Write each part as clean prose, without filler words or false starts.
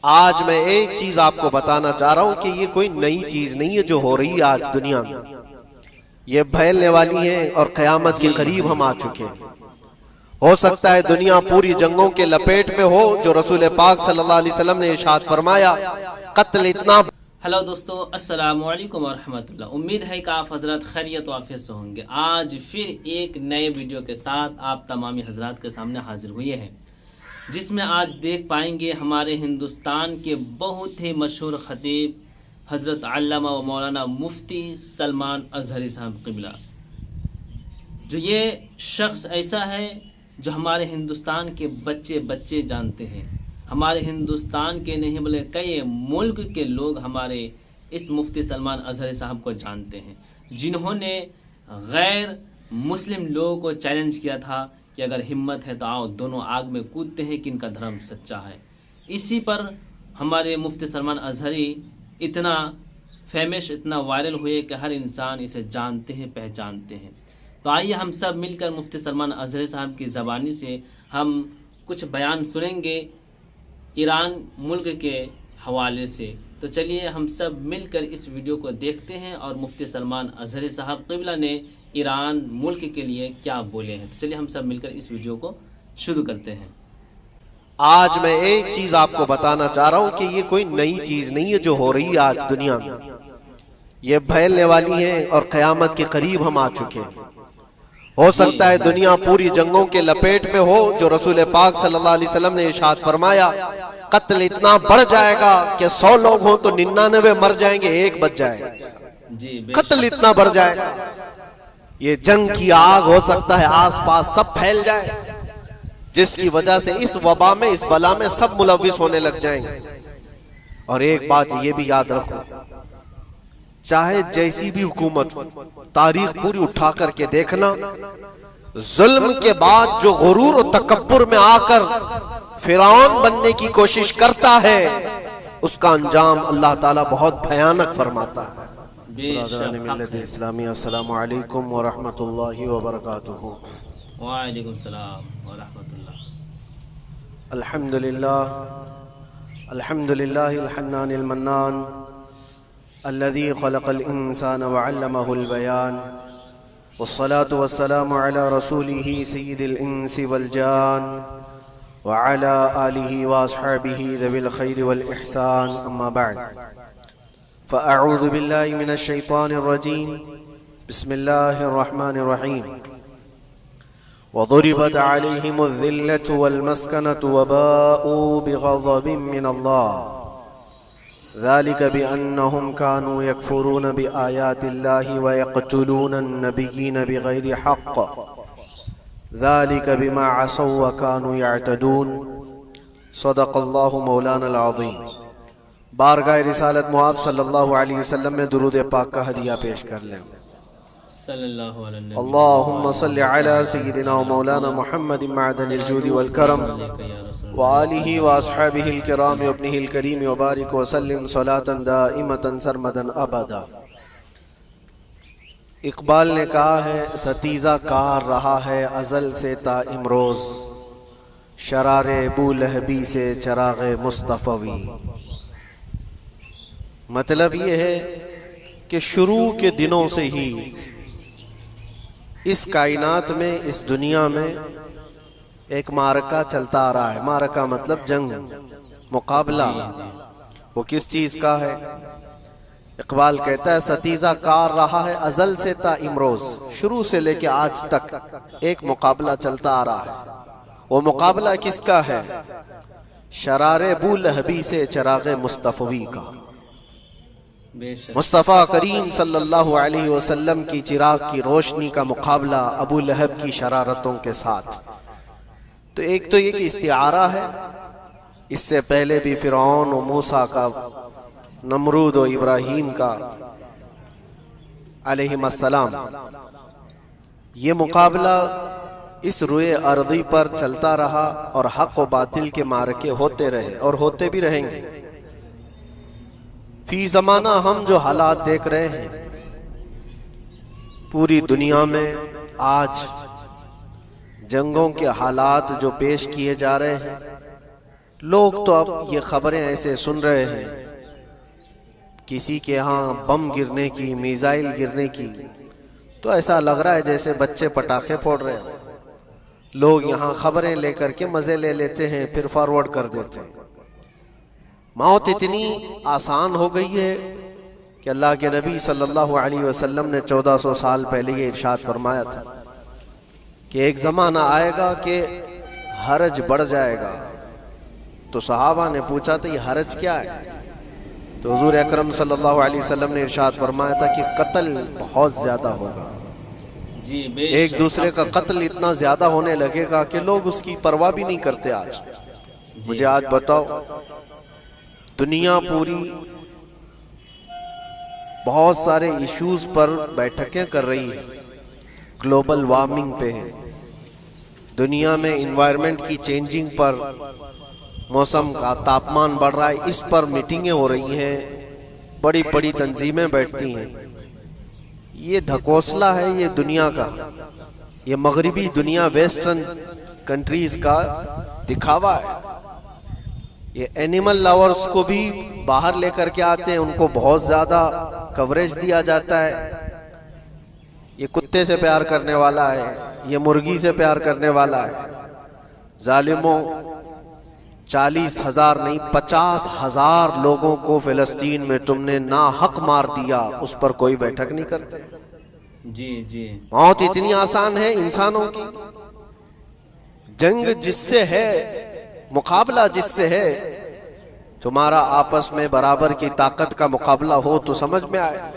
आज मैं एक चीज आपको बताना चाह रहा हूं कि ये कोई नई चीज नहीं है जो हो रही है आज दुनिया में। ये फैलने वाली है और क़यामत के करीब हम आ चुके हैं। हो सकता है दुनिया पूरी जंगों के लपेट में हो, जो रसूल पाक सल्लल्लाहु अलैहि वसल्लम ने इरशाद फरमाया, कत्ल इतना। हेलो दोस्तों, अस्सलामु अलैकुम वरहमतुल्लाह। उम्मीद है कि आप हजरत खैरियत वाफियत से होंगे। आज फिर एक नए वीडियो के साथ आप तमामी हजरात के सामने हाजिर हुए हैं, जिसमें आज देख पाएंगे हमारे हिंदुस्तान के बहुत ही मशहूर खतीब हज़रत अल्लामा व मौलाना मुफ्ती सलमान अज़हरी साहब क़िबला। जो ये शख्स ऐसा है जो हमारे हिंदुस्तान के बच्चे बच्चे जानते हैं। हमारे हिंदुस्तान के नहीं बल्कि कई मुल्क के लोग हमारे इस मुफ्ती सलमान अज़हरी साहब को जानते हैं, जिन्होंने गैर मुस्लिम लोगों को चैलेंज किया था कि अगर हिम्मत है तो आओ दोनों आग में कूदते हैं कि इनका धर्म सच्चा है। इसी पर हमारे मुफ्ती सलमान अज़हरी इतना फेमस, इतना वायरल हुए कि हर इंसान इसे जानते हैं, पहचानते हैं। तो आइए हम सब मिलकर मुफ्ती सलमान अज़हरी साहब की ज़बानी से हम कुछ बयान सुनेंगे ईरान मुल्क के हवाले से। तो चलिए हम सब मिलकर इस वीडियो को देखते हैं और मुफ्ती सलमान अज़हरी साहब क़िबला ने ईरान मुल्क के लिए क्या बोले हैं। तो चलिए हम सब मिलकर इस वीडियो को शुरू करते हैं। आज मैं एक चीज आपको बताना चाह रहा हूं कि ये कोई नई चीज नहीं है जो हो रही है आज दुनिया में। ये फैलने वाली है और क़यामत के करीब हम आ चुके हैं। हो सकता है दुनिया पूरी जंगों के लपेट में हो, जो रसूल पाक सल्लल्लाहु अलैहि वसल्लम ने इरशाद फरमाया, कत्ल इतना बढ़ जाएगा कि 100 लोग हों तो 99 मर जाएंगे, एक बच जाएगा। कत्ल इतना बढ़ जाएगा, ये जंग की आग हो सकता है आसपास सब फैल जाए, जिसकी वजह से इस वबा में, इस बला में सब मुलव्विस होने लग जाएंगे। और एक बात ये भी याद रखो, चाहे जैसी भी हुकूमत हो, तारीख पूरी उठा करके देखना, जुल्म के बाद जो गुरूर और तकब्बुर में आकर फिरौन बनने की कोशिश करता है, उसका अंजाम अल्लाह ताला बहुत भयानक फरमाता है। मिल्लत इस्लामी, अस्सलामु अलैकुम व रहमतुल्लाहि व बरकातुहू। व अलैकुम सलाम व रहमतुल्लाह। अल्हम्दुलिल्लाह, अल्हम्दुलिल्लाहिल हन्नानिल मन्नान, अल्लज़ी खलक़ल इंसाना व अल्लमहुल बयान, वस्सलातु वस्सलामु अला रसूलिही सय्यिदिल इंसी वल जान व अला आलिही व अस्हाबिही ज़विल खैरि वल इहसान, अम्मा बअद। फ़अऊज़ु बिल्लाहि मिनश शैतानिर रजीम, बिस्मिल्लाहिर रहमानिर रहीम। वज़ुरिबत अलैहिमुज़्ज़िल्लतु वल मस्कनतु वबाऊ बिग़ज़बिन मिनल्लाह, ज़ालिका बिअन्नहुम कानू यकफ़ुरून बिआयातिल्लाहि व यक़्तुलूनन नबिय्यीन बिग़ैरि हक़्क़, ज़ालिका बिमा असौ व कानू यअतदून। सदक़ल्लाहु मौलानल अज़ीम। बारगाह रिसालत मुआब सल्लल्लाहु अलैहि वसल्लम में दुरूद पाक का हदिया पेश कर लें। अल्लाहुम्मा सल्लि अला सय्यिदिना व मौलाना मुहम्मदिन मअदनिल जूदि वल करम व आलिहि व अस्हाबिहिल किराम व इब्निहिल करीम व बारिक व सल्लिम सलातन दाइमतन सरमदन अबदा। इकबाल ने कहा है, सतीजा कार रहा है अज़ल से ता इमरोज़, शरारे अबू लहबी से चराग़े मुस्तफ़वी। मतलब ये है कि शुरू के दिनों से ही इस कायनात में, इस दुनिया में एक मारका चलता आ रहा है। मारका मतलब जंग, मुकाबला। वो किस चीज का है? इकबाल कहता है, सतीजा कार रहा है अज़ल से ता इमरोज़, शुरू से लेके आज तक एक मुकाबला चलता आ रहा है। वो मुकाबला किसका है? शरारे अबू लहबी से चराग़े मुस्तफ़वी का। मुस्तफ़ा करीम सल्लल्लाहु अलैहि वसल्लम की चिराग की रोशनी का मुकाबला अबू लहब की शरारतों के साथ। तो एक तो ये कि इस्तिआरा है, इससे पहले भी फिरौन और मूसा का, नमरूद और इब्राहीम का अलैहिमुस्सलाम, ये मुकाबला इस रुए अर्दी पर चलता रहा और हक व बातिल के मारके होते रहे और होते भी रहेंगे। फी ज़माना हम जो हालात देख रहे हैं पूरी दुनिया में, आज जंगों के हालात जो पेश किए जा रहे हैं, लोग तो अब ये खबरें ऐसे सुन रहे हैं, किसी के यहाँ बम गिरने की, मिसाइल गिरने की, तो ऐसा लग रहा है जैसे बच्चे पटाखे फोड़ रहे हैं। लोग यहाँ खबरें लेकर के मजे ले लेते हैं, फिर फॉरवर्ड कर देते हैं। मौत इतनी आसान हो गई है कि अल्लाह के नबी सल्लल्लाहु अलैहि वसल्लम ने 1400 साल पहले ये इरशाद फरमाया था कि एक ज़माना आएगा कि हरज बढ़ जाएगा। तो सहाबा ने पूछा था ये हरज क्या है? तो हुजूर अकरम सल्लल्लाहु अलैहि वसल्लम ने इरशाद फरमाया था कि कत्ल बहुत ज़्यादा होगा। जी, एक दूसरे का कत्ल इतना ज़्यादा होने लगेगा कि लोग उसकी परवाह भी नहीं करते। आज मुझे आज बताओ, दुनिया पूरी बहुत सारे इश्यूज पर बैठकें कर रही है, ग्लोबल वार्मिंग पे है, दुनिया में इन्वायरमेंट की चेंजिंग पर, मौसम का तापमान बढ़ रहा है, इस पर मीटिंगें हो रही हैं, बड़ी बड़ी तंजीमें बैठती हैं। ये ढकोसला है ये दुनिया का, ये मगरिबी दुनिया, वेस्टर्न कंट्रीज का दिखावा है। ये एनिमल लवर्स को भी बाहर लेकर के आते हैं, उनको बहुत ज्यादा कवरेज दिया जाता है। ये कुत्ते से प्यार करने वाला है, ये मुर्गी से प्यार करने वाला है। जालिमों, 40,000 नहीं 50,000 लोगों को फिलिस्तीन में तुमने ना हक मार दिया, उस पर कोई बैठक नहीं करते। जी जी, मौत इतनी आसान है इंसानों की। जंग जिससे है, मुकाबला जिससे है, तुम्हारा आपस में बराबर की ताकत का मुकाबला हो तो समझ में आए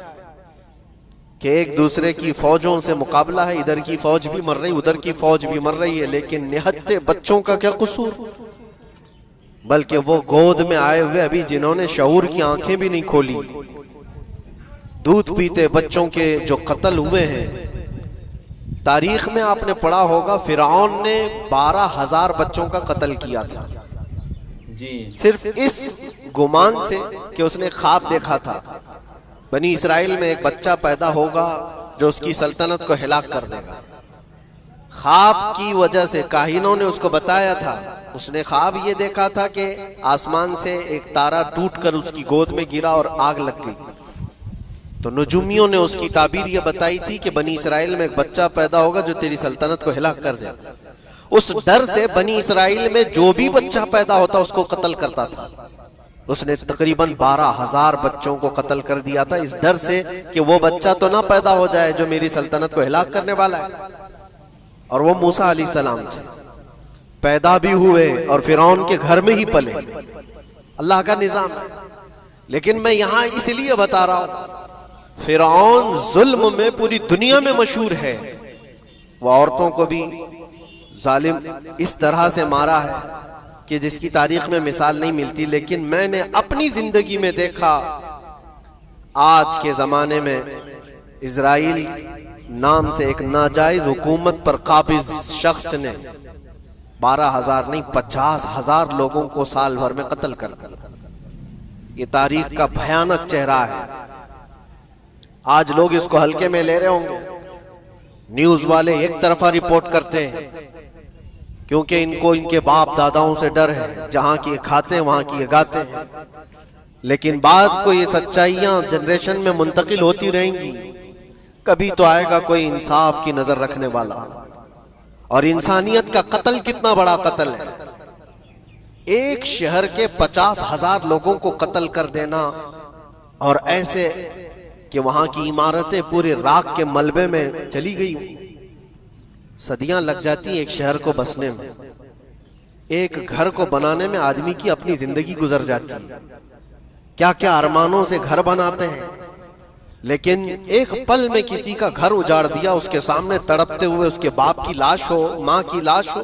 कि एक दूसरे की फौजों से मुकाबला है। इधर की फौज भी मर रही, उधर की फौज भी मर रही है, लेकिन निहत्ते बच्चों का क्या कसूर? बल्कि वो गोद में आए हुए अभी जिन्होंने शऊर की आंखें भी नहीं खोली, दूध पीते बच्चों के जो कत्ल हुए हैं। तारीख में आपने पढ़ा होगा फिरौन ने 12,000 बच्चों का कत्ल किया था, जी, सिर्फ इस गुमान से कि उसने ख्वाब देखा था बनी इसराइल में एक बच्चा पैदा होगा जो उसकी सल्तनत को हिलाक कर देगा। ख्वाब की वजह से काहिनों ने उसको बताया था, उसने ख्वाब ये देखा था कि आसमान से एक तारा टूटकर उसकी गोद में गिरा और आग लग गई। तो नजूमियों ने उसकी ताबीर ये बताई थी कि बनी इसराइल में एक बच्चा पैदा होगा जो तेरी सल्तनत को हिलाक कर देगा। उस डर से बनी इसराइल में जो भी बच्चा पैदा होता उसको कत्ल करता था। उसने तकरीबन 12,000 बच्चों को कत्ल कर दिया था, इस डर से कि वो बच्चा तो ना पैदा हो जाए जो मेरी सल्तनत को हिलाक करने वाला है। और वो मूसा अलैहिस्सलाम थे, पैदा भी हुए और फिरौन के घर में ही पले। अल्लाह का निजाम है। लेकिन मैं यहां इसलिए बता रहा हूं, फिरौन जुल्म में पूरी दुनिया में मशहूर है। वो औरतों को भी जालिम इस तरह से मारा है कि जिसकी तारीख में मिसाल नहीं मिलती। लेकिन मैंने अपनी जिंदगी में देखा, आज के जमाने में इजराइल नाम से एक नाजायज हुकूमत पर काबिज शख्स ने 12,000 नहीं 50,000 लोगों को साल भर में कत्ल कर दिया। ये तारीख का भयानक चेहरा है। आज लोग इसको हल्के में ले रहे होंगे, न्यूज वाले एक तरफा रिपोर्ट करते हैं क्योंकि इनको इनके बाप दादाओं से डर है, जहां की खाते हैं वहां की गाते हैं। लेकिन बाद को ये सच्चाइयां जनरेशन में मुंतकिल होती रहेंगी। कभी तो आएगा कोई इंसाफ की नजर रखने वाला। और इंसानियत का कत्ल कितना बड़ा कत्ल है, एक शहर के 50,000 लोगों को कत्ल कर देना, और ऐसे कि वहां की इमारतें पूरे राख के मलबे में चली गई। सदियां लग जाती एक शहर को बसने में, एक घर को बनाने में आदमी की अपनी जिंदगी गुजर जाती है। क्या क्या अरमानों से घर बनाते हैं, लेकिन एक पल में किसी का घर उजाड़ दिया, उसके सामने तड़पते हुए उसके बाप की लाश हो, माँ की लाश हो।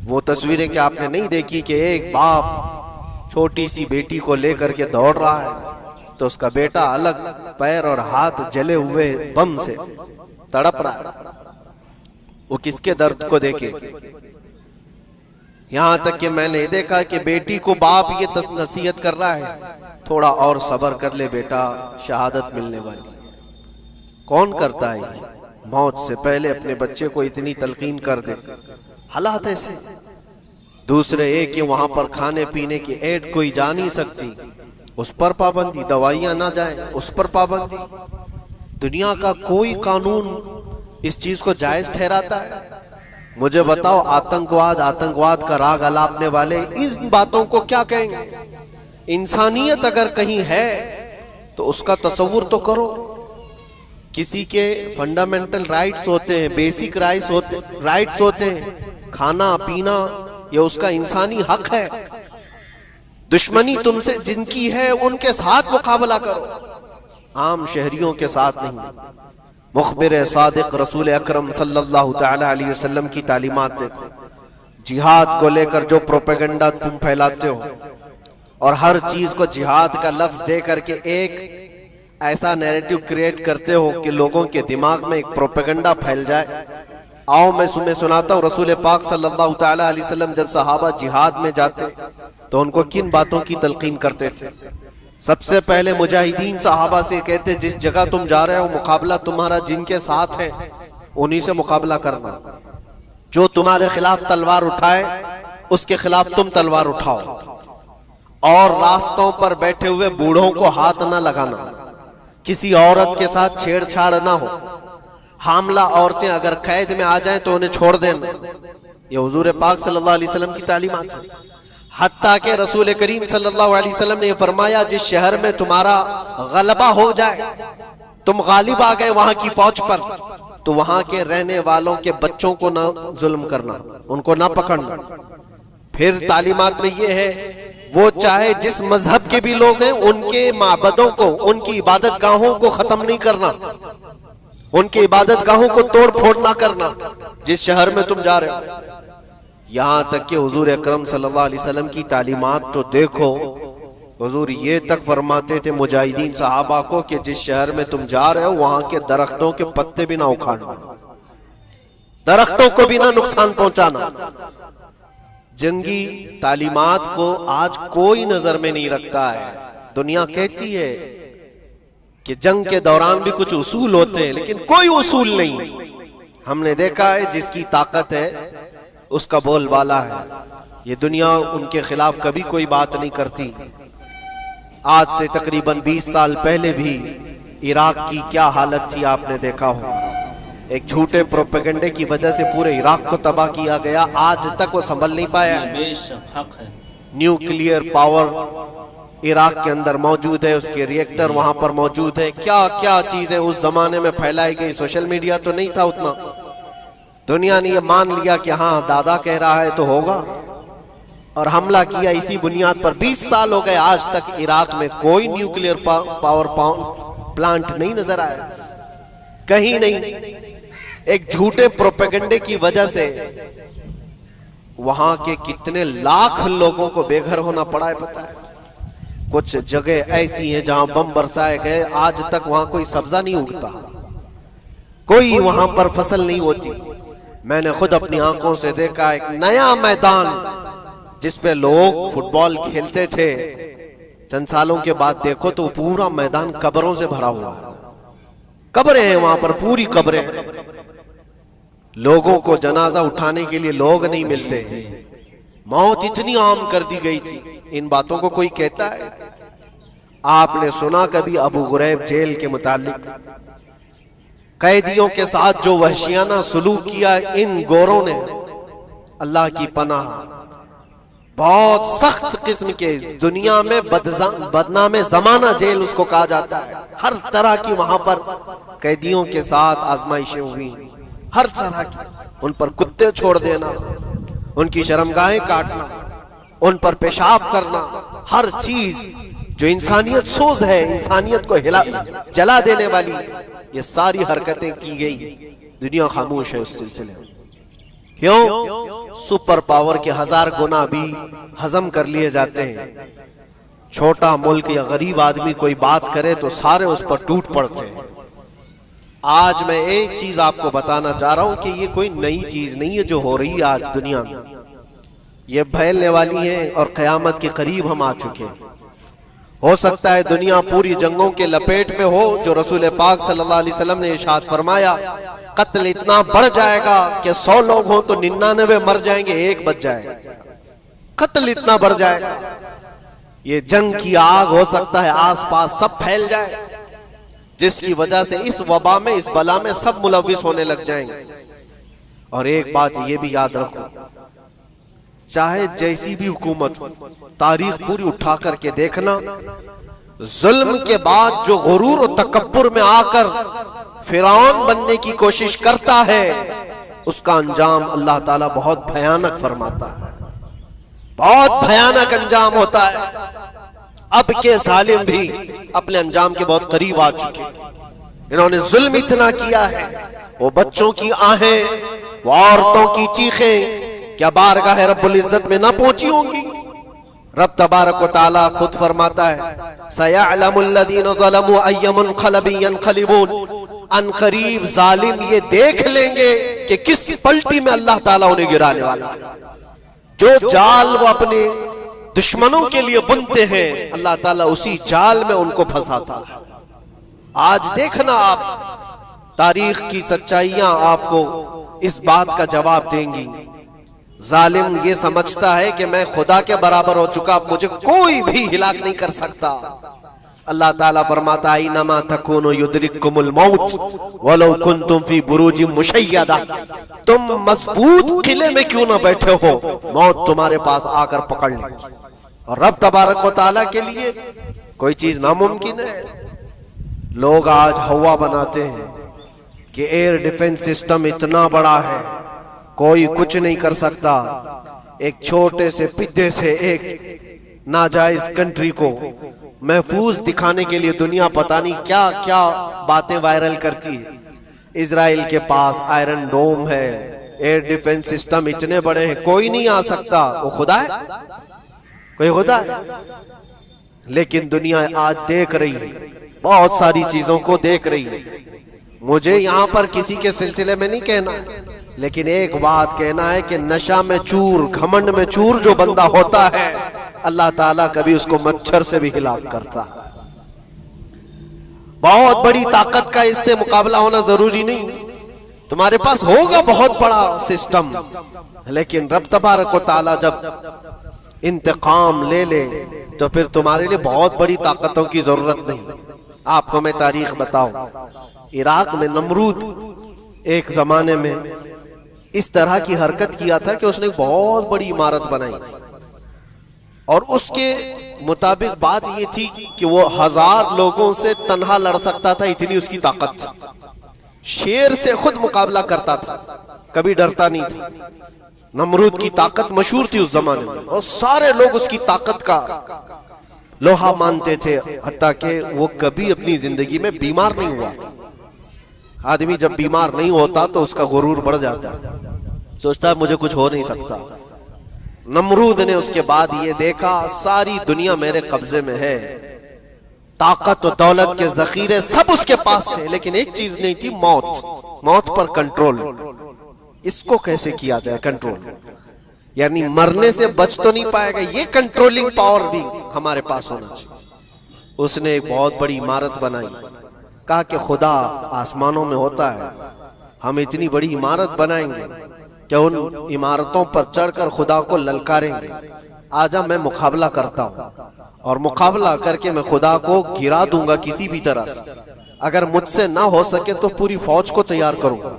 वो तस्वीरें क्या आपने नहीं देखी कि एक बाप छोटी सी बेटी को लेकर के दौड़ रहा है, तो उसका बेटा अलग पैर और हाथ जले हुए बम से तड़प रहा है। वो किसके दर्द को देखे? यहां तक कि मैंने देखा कि बेटी को बाप ये नसीहत कर रहा है, थोड़ा और सब्र कर ले बेटा, शहादत मिलने वाली है। कौन करता है ये? मौत से पहले अपने बच्चे को इतनी तलकीन कर दे। हालात ऐसे, दूसरे एक कि वहां पर खाने पीने की ऐड कोई जा नहीं सकती, उस पर पाबंदी, दवाइयां ना जाए उस पर पाबंदी। दुनिया का कोई कानून इस चीज को जायज ठहराता है? मुझे बताओ, आतंकवाद का राग अलापने वाले इन बातों को क्या कहेंगे? इंसानियत अगर कहीं है तो उसका तसव्वुर तो करो। किसी के फंडामेंटल राइट्स होते हैं, बेसिक राइट्स होते हैं, खाना पीना, ये उसका इंसानी हक है। दुश्मनी तुमसे जिनकी है उनके साथ मुकाबला करो, आम शहरियों के साथ नहीं। मुखबिर सादिक रसूल अकरम सल्लल्लाहु तआला अलैहि वसल्लम की तालीमात देखो। जिहाद को लेकर जो प्रोपेगेंडा तुम फैलाते हो और हर चीज को जिहाद का लफ्ज दे करके एक ऐसा नैरेटिव क्रिएट करते हो कि लोगों के दिमाग में एक प्रोपेगेंडा फैल जाए। आओ मैं तुम्हें सुनाता हूँ, रसूल पाक सल्लल्लाहु तआला अलैहि वसल्लम जब सहाबा जिहाद में जाते तो उनको किन बातों की तलकीन करते थे। सबसे पहले मुजाहिदीन सहाबा से कहते, जिस जगह तुम जा रहे हो मुकाबला तुम्हारा जिनके साथ है उन्हीं से मुकाबला करना। जो तुम्हारे खिलाफ तलवार उठाए उसके खिलाफ तुम तलवार उठाओ, और रास्तों पर बैठे हुए बूढ़ों को हाथ ना लगाना, किसी औरत के साथ छेड़छाड़ ना हो, हामला औरतें अगर कैद में आ जाएं तो उन्हें छोड़ देना। ये हुजूर पाक सल्लल्लाहु अलैहि वसल्लम की तालीमात है। हत्ता के रसूल करीम सल्लल्लाहु अलैहि वसल्लम ने फरमाया, जिस शहर में तुम्हारा गलबा हो जाए, तुम गालिब आ गए वहां की फौज पर, तो वहां के रहने वालों के बच्चों को ना जुल्म करना, उनको ना पकड़ना। फिर तालीमात में ये है, वो चाहे जिस मजहब के भी लोग हैं उनके माबदों को, उनकी इबादत गाहों को खत्म नहीं करना, उनकी इबादत गाहों को तोड़ फोड़ ना करना जिस शहर में तुम जा रहे हो। यहां तक कि हुजूर अकरम सल्लल्लाहु अलैहि वसल्लम की तालीमात तो देखो, हुजूर ये तक फरमाते थे मुजाहिदीन सहाबा को कि जिस शहर में तुम जा रहे हो वहां के दरख्तों के पत्ते भी ना उखाड़ना, दरख्तों को भी ना नुकसान पहुंचाना। जंगी तालीमात को आज कोई नजर में नहीं रखता है। दुनिया कहती है कि जंग के दौरान भी कुछ उसूल होते हैं, लेकिन कोई उसूल नहीं। हमने देखा है जिसकी ताकत है उसका बोलबाला है। ये दुनिया उनके खिलाफ कभी कोई बात नहीं करती। आज से तकरीबन 20 साल पहले भी इराक की क्या हालत थी आपने देखा होगा। एक झूठे प्रोपेगेंडे की वजह से पूरे इराक को तबाह किया गया, आज तक वो संभल नहीं पाया। न्यूक्लियर पावर इराक के अंदर मौजूद है, उसके रिएक्टर वहां पर मौजूद है। क्या क्या चीजें उस जमाने में फैलाई गई। सोशल मीडिया तो नहीं था उतना, दुनिया ने ये मान लिया कि हाँ दादा कह रहा है तो होगा, और हमला किया इसी बुनियाद पर। 20 साल हो गए, आज तक इराक में कोई न्यूक्लियर पावर प्लांट नहीं नजर आया, कहीं नहीं। एक झूठे प्रोपेगेंडे की वजह से वहां के कितने लाख लोगों को बेघर होना पड़ा है पता है। कुछ जगह ऐसी हैं जहां बम बरसाए गए, आज तक वहां कोई सब्जा नहीं उगता, कोई वहां पर फसल नहीं होती। मैंने खुद अपनी आंखों से देखा एक नया मैदान जिसपे लोग फुटबॉल खेलते थे, चंद सालों के बाद देखो तो पूरा मैदान कब्रों से भरा हुआ है। कब्रें हैं वहां पर, पूरी कब्रें। लोगों को जनाजा उठाने के लिए लोग नहीं मिलते। मौत इतनी आम कर दी गई थी। इन बातों को कोई कहता है? आपने सुना कभी अबू गुरैब जेल के मुतालिक? कैदियों के साथ जो वहशियाना सलूक किया इन गोरों ने, अल्लाह की पनाह, बहुत सख्त किस्म के, दुनिया में बदनामे जमाना जेल उसको कहा जाता है। हर तरह की वहां पर कैदियों के साथ आजमाइशें हुई, हर तरह की। उन पर कुत्ते छोड़ देना, उनकी शर्मगाहें काटना, उन पर पेशाब करना, हर चीज जो इंसानियत सोज है, इंसानियत को जला देने वाली, ये सारी हरकतें की गई। दुनिया खामोश है उस सिलसिले में। क्यों? सुपर पावर के 1000 गुना भी हजम कर लिए जाते हैं। छोटा मुल्क या गरीब आदमी कोई बात करे तो सारे उस पर टूट पड़ते हैं। आज मैं एक चीज आपको बताना चाह रहा हूं कि ये कोई नई चीज नहीं है जो हो रही है आज दुनिया में। ये फैलने वाली है और क़यामत के करीब हम आ चुके हैं। हो सकता है दुनिया पूरी जंगों के लपेट में हो, जो रसूल पाक सल्लल्लाहु अलैहि वसल्लम ने इरशाद फरमाया, कत्ल इतना बढ़ जाएगा कि 100 लोग हों तो 99 मर जाएंगे, एक बच जाएगा। कत्ल इतना बढ़ जाएगा, ये जंग की आग हो सकता है आसपास सब फैल जाए, जिसकी वजह से इस वबा में, इस बला में सब मुलविस होने लग जाएंगे। और एक बात ये भी याद रखो, चाहे जैसी भी हुकूमत हो, तारीख पूरी उठा करके देखना, जुल्म के बाद जो गुरूर और तकब्बुर में आकर फिरौन बनने की कोशिश करता है, उसका अंजाम अल्लाह ताला बहुत भयानक फरमाता है, बहुत भयानक अंजाम होता है। अब के जालिम भी अपने अंजाम के बहुत करीब आ चुके हैं। इन्होंने जुल्म इतना किया है, वो बच्चों की आहें, वो औरतों की चीखें क्या बारगाह रब्बुल इज्जत में ना पहुंची होंगी? रब तबारक व तआला खुद फरमाता है, सयअलमुल लज़ीना ज़लमू अय्य मुनक़लिबिन यनक़लिबून, अनक़रीब जालिम ये देख लेंगे कि किस पलटी में अल्लाह ताला उन्हें गिराने वाला है। जो जाल वो अपने दुश्मनों के लिए बुनते हैं, अल्लाह ताला उसी जाल में उनको फंसाता है। आज देखना आप, तारीख की सच्चाइयां आपको इस बात का जवाब देंगी। जालिम ये समझता है कि मैं खुदा के बराबर हो चुका, मुझे कोई भी हिलाक नहीं कर सकता। अल्लाह ताला फरमाता है, इन्नमा तकूनु युद्रिकुमुल मौत वलौ कुंतुम फी बुरूजिन मुशय्यदा, तुम मजबूत किले में क्यों ना बैठे हो, मौत तुम्हारे पास आकर पकड़ लेगी। और रब तबारक व तआला के लिए कोई चीज नामुमकिन है। लोग आज हवा बनाते हैं कि एयर डिफेंस सिस्टम इतना बड़ा है, कोई कुछ नहीं कर सकता। एक छोटे से पिद्दे से एक नाजायज कंट्री को महफूज दिखाने के लिए दुनिया पता नहीं क्या क्या बातें वायरल करती है। इजराइल के पास आयरन डोम है, एयर डिफेंस सिस्टम इतने बड़े हैं, कोई नहीं आ सकता। वो खुदा है? कोई खुदा है? लेकिन दुनिया आज देख रही है, बहुत सारी चीजों को देख रही है। मुझे यहां पर किसी के सिलसिले में नहीं कहना, लेकिन एक बात कहना है कि नशा में चूर, घमंड में चूर जो बंदा होता है, अल्लाह ताला कभी उसको मच्छर से भी हिलाक करता है। बहुत बड़ी ताकत का इससे मुकाबला होना जरूरी नहीं, तुम्हारे पास होगा बहुत बड़ा सिस्टम, लेकिन रब तबारक व तआला जब इंतकाम ले ले तो फिर तुम्हारे लिए बहुत बड़ी ताकतों की जरूरत नहीं। आपको मैं तारीख बताऊं, इराक में नमरूद एक जमाने में इस तरह की हरकत किया था कि उसने बहुत बड़ी इमारत बनाई थी, और उसके मुताबिक बात ये थी कि वो 1000 लोगों से तन्हा लड़ सकता था, इतनी उसकी ताकत थी। शेर से खुद मुकाबला करता था, कभी डरता नहीं था। नमरूद की ताकत मशहूर थी उस जमाने में, और सारे लोग उसकी ताकत का लोहा मानते थे, हत्ता कि वो कभी अपनी जिंदगी में बीमार नहीं हुआ था। आदमी जब बीमार नहीं होता तो उसका गुरूर बढ़ जाता है, सोचता है मुझे कुछ हो नहीं सकता। नमरूद ने उसके बाद ये देखा सारी दुनिया मेरे कब्जे में है, ताकत और दौलत के जखीरे सब उसके पास है, लेकिन एक चीज नहीं थी, मौत। मौत पर कंट्रोल। इसको कैसे किया जाए कंट्रोल? यानी मरने से बच तो नहीं पाएगा, ये कंट्रोलिंग पावर भी हमारे पास होना चाहिए। उसने एक बहुत बड़ी इमारत बनाई, कहा कि खुदा आसमानों में होता है, हम इतनी बड़ी इमारत बनाएंगे कि उन इमारतों पर चढ़कर खुदा को ललकारेंगे, आजा मैं मुकाबला करता हूं, और मुकाबला करके मैं खुदा को गिरा दूंगा किसी भी तरह से। अगर मुझसे ना हो सके तो पूरी फौज को तैयार करूंगा।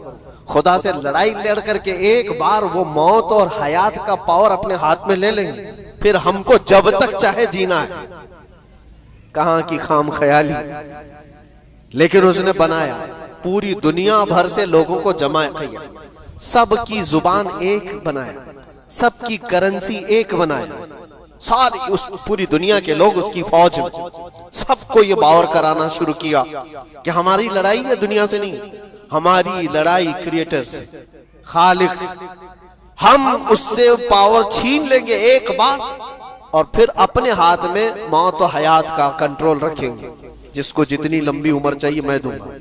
खुदा से लड़ाई लड़ करके एक बार वो मौत और हयात का पावर अपने हाथ में ले लेंगे, फिर हमको जब तक चाहे जीना है। कहां की खाम ख्याली। लेकिन उसने बनाया, पूरी दुनिया भर से लोगों को जमा किया, सबकी जुबान एक बनाया, सबकी करेंसी एक बनाया, सारी उस पूरी दुनिया के लोग उसकी फौज में, सबको ये बावर कराना शुरू किया कि हमारी लड़ाई है दुनिया से नहीं, हमारी लड़ाई क्रिएटर से, खालिक से। हम उससे पावर छीन लेंगे एक बार, और फिर अपने हाथ में मौत और हयात का कंट्रोल रखेंगे। जिसको जितनी लंबी उम्र चाहिए मैं दूंगा,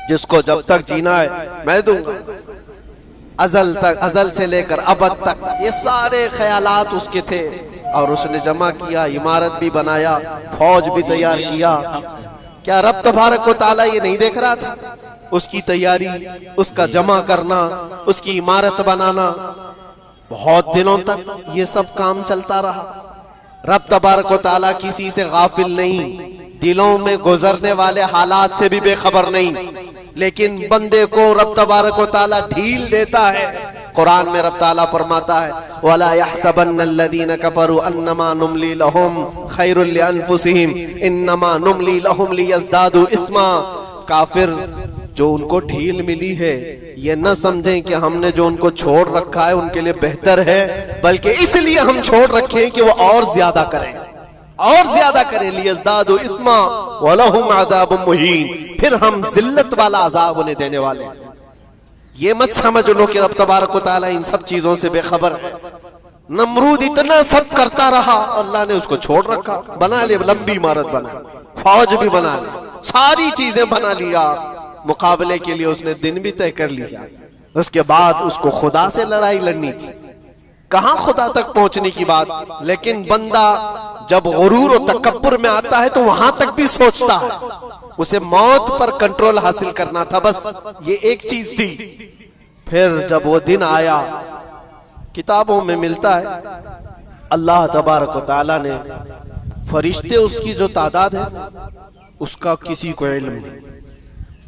जिसको जब तक जीना है मैं दूंगा, अजल तक, अजल से लेकर अबद तक, ये सारे ख्यालात उसके थे। और उसने जमा किया, इमारत भी बनाया, फौज भी तैयार किया। क्या रब तबारक व तआला ये नहीं देख रहा था? उसकी तैयारी, उसका जमा करना, उसकी इमारत बनाना। बहुत दिनों तक ये सब काम चलता रहा। रब तबारक व तआला किसी से गाफिल नहीं, दिलों में गुजरने वाले हालात से भी बेखबर नहीं, लेकिन बंदे को रब तबारक व तआला ढील देता है। कुरान में रब ताला फरमाता है वला यहसबन्नल्लज़ीना कफरू अन्नमा नुमली लहुम खैरुल लिअन्फुसिहिम इन्नमा नुमली लहुम लियज़दादू इस्मा। काफिर जो उनको ढील मिली है ये न समझें कि हमने जो उनको छोड़ रखा है उनके लिए बेहतर है, बल्कि इसलिए हम छोड़ रखे हैं कि वो और ज्यादा करें, और ज्यादा करें। लियज़दादू इस्मा वलहुम अज़ाबुम मुहीन, फिर हम जिल्लत वाला अजाब उन्हें देने वाले हैं। ये मत समझ लो कि रब तबारक व तआला इन सब चीजों से बेखबर है। नमरूद इतना सब करता रहा, अल्लाह ने उसको छोड़ रखा। बना ले लंबी इमारत, बना फौज भी बना ले, सारी चीजें बना लिया, मुकाबले के लिए उसने दिन भी तय कर लिया। उसके बाद उसको खुदा से लड़ाई लड़नी थी, कहां खुदा तक पहुंचने की बात। लेकिन बंदा जब गुरूर और तकब्बुर में आता है तो वहां तक भी सोचता है, उसे मौत पर कंट्रोल हासिल करना था, बस ये एक चीज थी। फिर जब वो दिन आया, किताबों में मिलता है अल्लाह तबारक व तआला ने फरिश्ते, उसकी जो तादाद है उसका किसी को इल्म नहीं।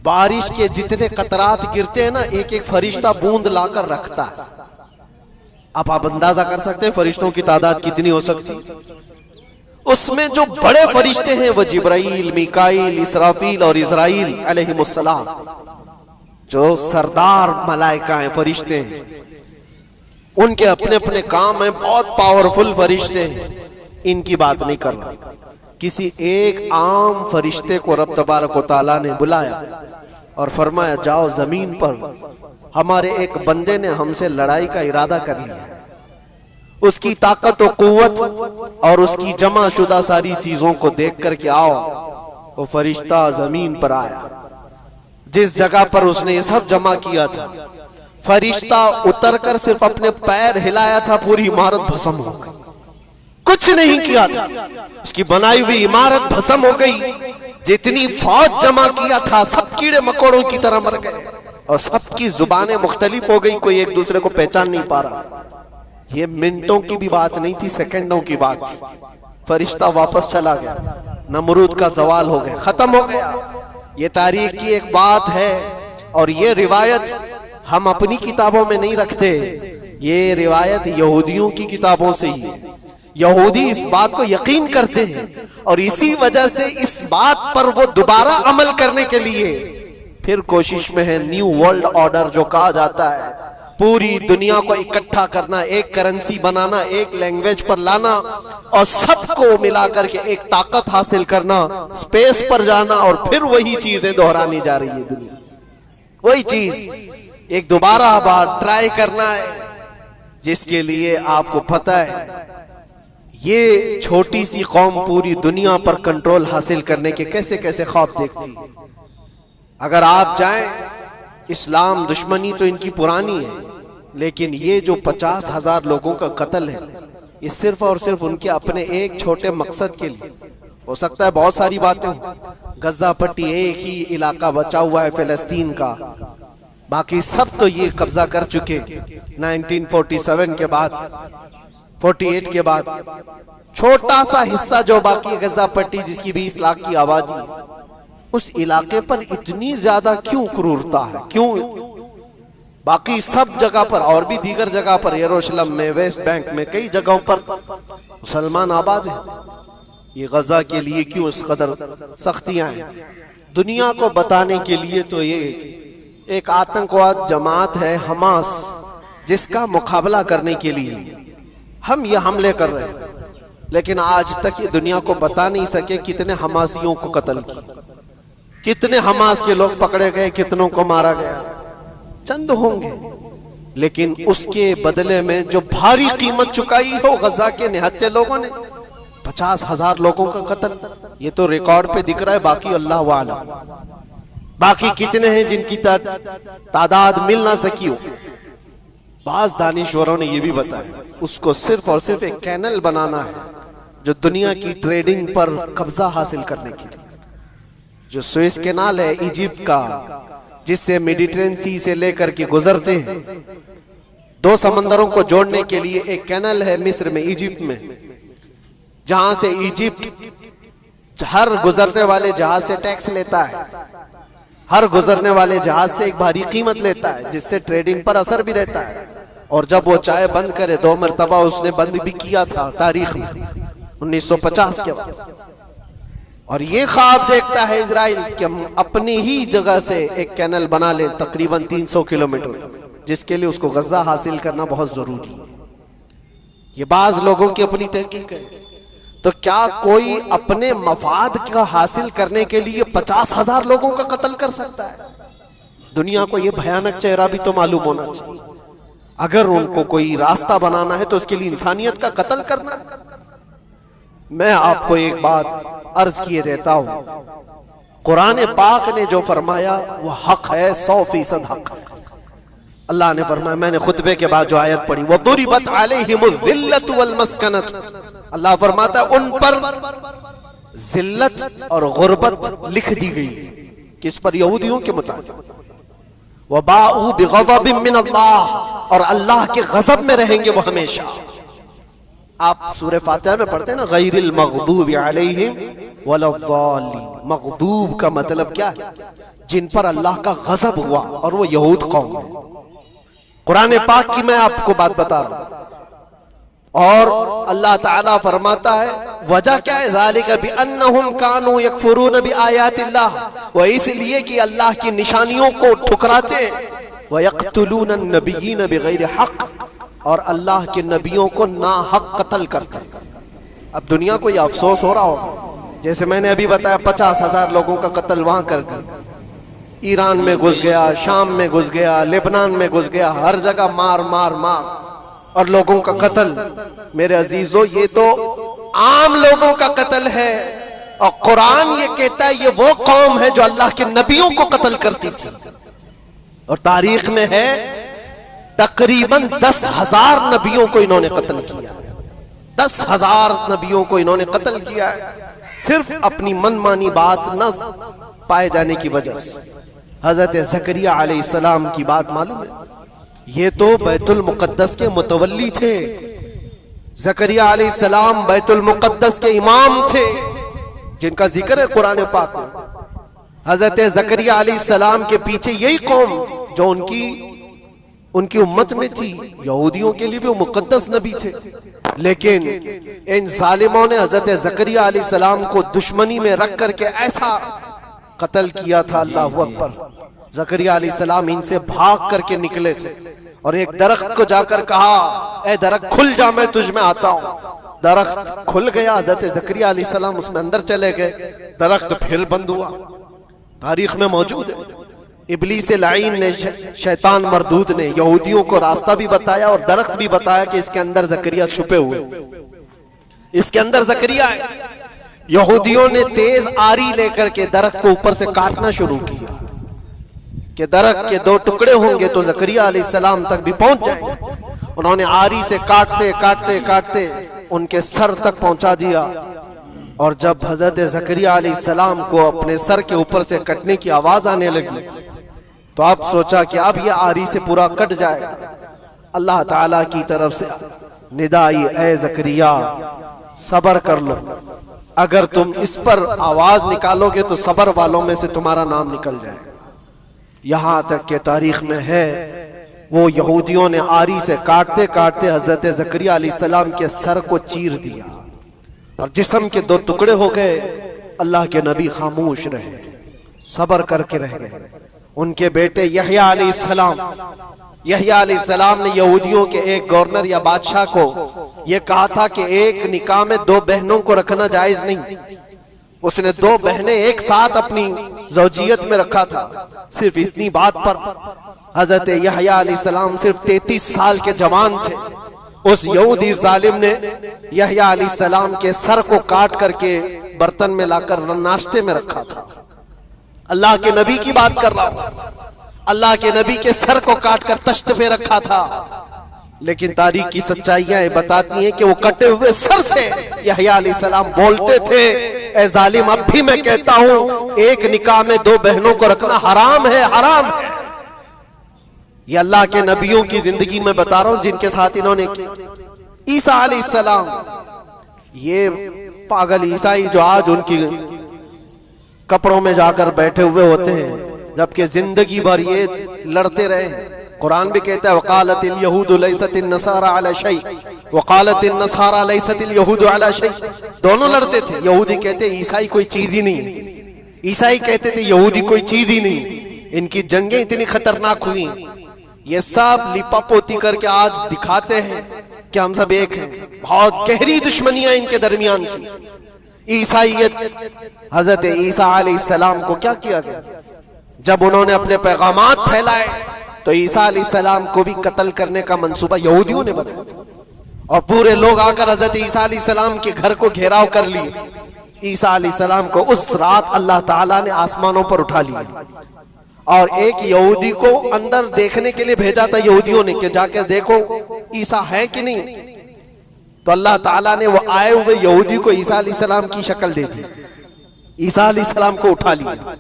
बारिश के जितने कतरात गिरते हैं ना, एक एक फरिश्ता बूंद लाकर रखता है। अब आप अंदाजा कर सकते हैं फरिश्तों की तादाद कितनी हो सकती। उसमें जो बड़े फरिश्ते हैं वो जिब्राइल, मीकाईल, इसराफील और इज़राइल अलैहिमुस्सलाम, जो सरदार मलाइका हैं, फरिश्ते हैं, उनके अपने अपने काम हैं, बहुत पावरफुल फरिश्ते हैं। इनकी बात नहीं कर रहा, किसी एक आम फरिश्ते को रब तबारक व तआला ने बुलाया और फरमाया जाओ जमीन पर, हमारे एक बंदे ने हमसे लड़ाई का इरादा कर लिया। उसकी ताकत और कुव्वत और उसकी जमा शुदा सारी चीजों को देख कर के आओ। वो फरिश्ता जमीन पर आया, जिस जगह पर उसने ये सब जमा किया था, फरिश्ता उतरकर सिर्फ अपने पैर हिलाया था, पूरी इमारत भस्म हो गई। कुछ नहीं किया था, उसकी बनाई हुई इमारत भस्म हो गई। जितनी फौज जमा किया था सब कीड़े मकोड़ों की तरह मर गए, और सबकी जुबानें मुख्तलिफ हो गई, कोई एक दूसरे को पहचान नहीं पा रहा। ये मिनटों की भी बात नहीं थी, सेकंडों की बात थी। फरिश्ता वापस चला गया, नमरूद का जवाल हो गया, खत्म हो गया। ये तारीख की एक बात है, और ये रिवायत हम अपनी किताबों में नहीं रखते, ये रिवायत यहूदियों की किताबों से ही है। यहूदी इस बात को यकीन करते हैं, और इसी वजह से इस बात पर वो दोबारा अमल करने के लिए फिर कोशिश में है। न्यू वर्ल्ड ऑर्डर जो कहा जाता है, पूरी दुनिया को इकट्ठा करना, एक करेंसी बनाना, एक लैंग्वेज पर लाना, और सबको मिलाकर के एक ताकत हासिल करना, स्पेस पर जाना, और फिर वही चीजें दोहरानी जा रही है दुनिया। वही चीज एक दोबारा बार ट्राई करना है, जिसके लिए आपको पता है ये छोटी सी कौम पूरी दुनिया पर कंट्रोल हासिल करने के कैसे कैसे ख्वाब देखती। अगर आप जाएं, इस्लाम दुश्मनी तो इनकी पुरानी है, लेकिन ये जो 50,000 लोगों का कत्ल है, ये सिर्फ और सिर्फ उनके अपने एक छोटे मकसद के लिए। हो सकता है बहुत सारी बातें, गजा पट्टी एक ही इलाका बचा हुआ है फिलिस्तीन का, बाकी सब तो ये कब्जा कर चुके। 1947 के बाद, 48 के बाद छोटा सा हिस्सा जो बाकी गजा पट्टी, जिसकी 20 लाख की आबादी, उस इलाके पर इतनी ज्यादा क्यों क्रूरता है, क्यों? बाकी सब जगह पर और भी दीगर जगह पर, यरूशलेम में, वेस्ट बैंक में, कई जगहों पर मुसलमान आबाद हैं। ये गजा के लिए क्यों इस कदर सख्तियां हैं? दुनिया को बताने के लिए तो ये एक आतंकवाद जमात है हमास, जिसका मुकाबला करने के लिए हम ये हमले कर रहे हैं। लेकिन आज तक ये दुनिया को बता नहीं सके कितने हमासियों को कत्ल किया, कितने हमास के लोग पकड़े गए, कितनों को मारा गया, चंद होंगे। लेकिन उसके बदले में जो भारी कीमत चुकाई हो गजा के निहत्ते लोगों ने, 50,000 लोगों का कत्ल, ये तो रिकॉर्ड पे दिख रहा है। बाकी अल्लाह वालम, बाकी कितने हैं जिनकी तादाद मिल ना सकी हो। बाज दानिश्वरों ने यह भी बताया, उसको सिर्फ और सिर्फ एक कैनल बनाना है जो दुनिया की ट्रेडिंग पर कब्जा हासिल करने के लिए। जो सुएज कैनाल है इजिप्ट का, जिससे मेडिटेरेनियन सी से लेकर के गुजरते हैं, दो समंदरों को जोड़ने के लिए एक कैनल है मिस्र में, इजिप्ट में, जहां से इजिप्ट हर गुजरने वाले जहाज से टैक्स लेता है, हर गुजरने वाले जहाज से एक भारी कीमत लेता है, जिससे ट्रेडिंग पर असर भी रहता है। और जब वो चाहे बंद करे, 2 मरतबा उसने बंद भी किया था तारीख में 1950 के बाद। और ये ख्वाब देखता है इजराइल कि हम अपनी ही जगह से एक कैनल बना लें तकरीबन 300 किलोमीटर, जिसके लिए उसको गजा हासिल करना बहुत जरूरी है। ये बाज लोगों की अपनी तहकीक है। तो क्या कोई अपने मफाद का हासिल करने के लिए 50,000 लोगों का कत्ल कर सकता है? दुनिया को यह भयानक चेहरा भी तो मालूम होना चाहिए। अगर उनको कोई रास्ता बनाना है तो उसके लिए इंसानियत का कत्ल करना। मैं आपको एक बात अर्ज किए देता हूं, कुरान पाक ने जो फरमाया वो हक है, 100% हक है। अल्लाह ने फरमाया, मैंने खुतबे के बाद जो आयत पढ़ी, वदुरिबत अलैहिमुज़्ज़िल्लतु वल मस्कनत, अल्लाह फरमाता है उन पर जिल्लत और गुर्बत लिख दी गई। किस पर? यहूदियों के मुताबिक। वबाउ बिग़ज़बिन मिन अल्लाह, और अल्लाह के गजब में रहेंगे वो हमेशा। आप सूरह फातिहा में पढ़ते हैं ना, गैरिल मग़दूबि अलैहिम वलद्दालिन। मग़दूब का मतलब क्या है? जिन पर अल्लाह का गजब हुआ, और वो यहूद कौम है। कुरान पाक की मैं आपको बात बता रहा हूं। और अल्लाह ताला फरमाता है वजह क्या है? ज़ालिका बिअन्नहुम कानू यकफुरून बिआयातिल्लाह, वो इसलिए कि अल्लाह की निशानियों को ठुकराते, व यक़्तुलून अन्नबिय्यीन बिग़ैरि हक़, और अल्लाह के नबियों को ना हक कत्ल करते। अब दुनिया को यह अफसोस हो रहा होगा, जैसे मैंने अभी बताया 50,000 लोगों का कत्ल वहां कर दिया। ईरान में घुस गया, शाम में घुस गया, लेबनान में घुस गया, हर जगह मार मार मार और लोगों का कत्ल। मेरे अजीजों, ये तो आम लोगों का कत्ल है। और कुरान ये कहता है ये वो कौम है जो अल्लाह के नबियों को कत्ल करती थी। और तारीख में है तकरीबन 10,000 नबियों को इन्होंने कत्ल किया। 10,000 नबियों को इन्होंने कत्ल किया है, सिर्फ अपनी मनमानी बात न पाए जाने की वजह से। हजरत ज़करिया अलैहिस्सलाम की बात मालूम है? ये तो बैतुल मुक़द्दस के मुतवल्ली थे। ज़करिया अलैहिस्सलाम बैतुल मुक़द्दस के इमाम थे, जिनका जिक्र है कुरान पाक में। हजरत ज़करिया अलैहिस्सलाम के पीछे यही कौम जो उनकी उम्मत में थी, यहूदियों के लिए भी वो मुक़द्दस नबी थे। लेकिन इन जालिमों ने हजरत ज़करिया अलैहिस्सलाम को दुश्मनी में रख करके ऐसा कत्ल किया था। अल्लाहु अकबर। ज़करिया अलैहिस्सलाम इनसे भाग करके निकले थे और एक दरख्त को जाकर कहा, ए दरख्त खुल जा, मैं तुझ में आता हूं। दरख्त खुल गया, हजरत ज़करिया अलैहिस्सलाम उसमें अंदर चले गए, दरख्त फिर बंद हुआ। तारीख में मौजूद है। इब्लीस लाइन ने, शैतान मरदूद ने यहूदियों को रास्ता भी बताया और दरख्त भी बताया कि इसके अंदर ज़करिया छुपे हुए, इसके अंदर ज़करिया है। यहूदियों ने तेज आरी लेकर के दरख्त को ऊपर से काटना शुरू किया कि दरख्त के 2 टुकड़े होंगे तो ज़करिया अलैहिस्सलाम तक भी पहुंच जाएंगे। उन्होंने आरी से काटते काटते काटते उनके सर तक पहुंचा दिया। और जब हजरत ज़करिया अलैहिस्सलाम को अपने सर के ऊपर से कटने की आवाज आने लगी तो आप सोचा कि अब यह आरी से पूरा कट जाएगा। अल्लाह ताला की तरफ से निदा आई, ए ज़करिया सब्र कर लो, अगर तुम इस पर आवाज निकालोगे तो सब्र वालों में से तुम्हारा नाम निकल जाएगा। यहां तक के तारीख में है वो यहूदियों ने आरी से काटते काटते हजरत ज़करिया अलैहिस्सलाम के सर को चीर दिया और जिस्म के 2 टुकड़े हो गए। अल्लाह के नबी खामोश रहे, सब्र करके रह गए। उनके बेटे यहया अलैहिस्सलाम ने यहूदियों के एक गवर्नर या बादशाह को यह कहा था कि एक निकाह में 2 बहनों को रखना जायज नहीं। उसने 2 बहनें एक साथ अपनी ज़ौजियत में रखा था। सिर्फ इतनी बात पर हजरत यहया अलैहिस्सलाम सिर्फ 33 साल के जवान थे। उस यहूदी जालिम ने यहया अलैहिस्सलाम के सर को काट करके बर्तन में लाकर नाश्ते में रखा था। अल्लाह के नबी की बात कर रहा हूं। अल्लाह के नबी के सर को काट कर तश्त पे रखा था। लेकिन तारीख की सच्चाइयां बताती हैं कि वो कटे हुए सर से यहया अलैहिस्सलाम बोलते थे, ए जालिम, अब भी मैं कहता हूं एक निकाह में 2 बहनों को रखना हराम है, हराम है। ये अल्लाह के नबियों की जिंदगी में बता रहा हूं जिनके साथ इन्होंने किया। ईसा अलैहिस्सलाम, ये पागल ईसाई जो आज उनकी कपड़ों में जाकर बैठे हुए होते हैं, जबकि जिंदगी भर ये लड़ते रहे हैं। कुरान भी कहता है वकालतिल यहूदु लैसतिन नसारा अला शै वकालतिन नसारा लैसतिल यहूदु अला शै। दोनों लड़ते थे। यहूदी कहते ईसाई कोई चीज ही नहीं, ईसाई कहते थे यहूदी कोई चीज ही नहीं। इनकी जंगें इतनी खतरनाक हुई, ये सब लिपापोती करके आज दिखाते हैं कि हम सब एक हैं। बहुत गहरी दुश्मनियां इनके दरमियान थी। ईसाइयत, हजरत ईसा अलैहिस्सलाम को क्या किया गया? जब उन्होंने अपने पैगामात फैलाए तो ईसा अलैहिस्सलाम को भी कत्ल करने का मंसूबा यहूदियों ने बनाया था, और पूरे लोग आकर हजरत ईसा अलैहिस्सलाम के घर को घेराव कर लिए। ईसा अलैहिस्सलाम को उस रात अल्लाह ताला ने आसमानों पर उठा लिया, और एक यहूदी को अंदर देखने के लिए भेजा था यहूदियों ने कि जाकर देखो ईसा है कि नहीं। तो अल्लाह ताला ने वो आए हुए यहूदी को ईसा अलैहिस्सलाम की शक्ल दे दी, ईसा अलैहिस्सलाम को उठा लिया।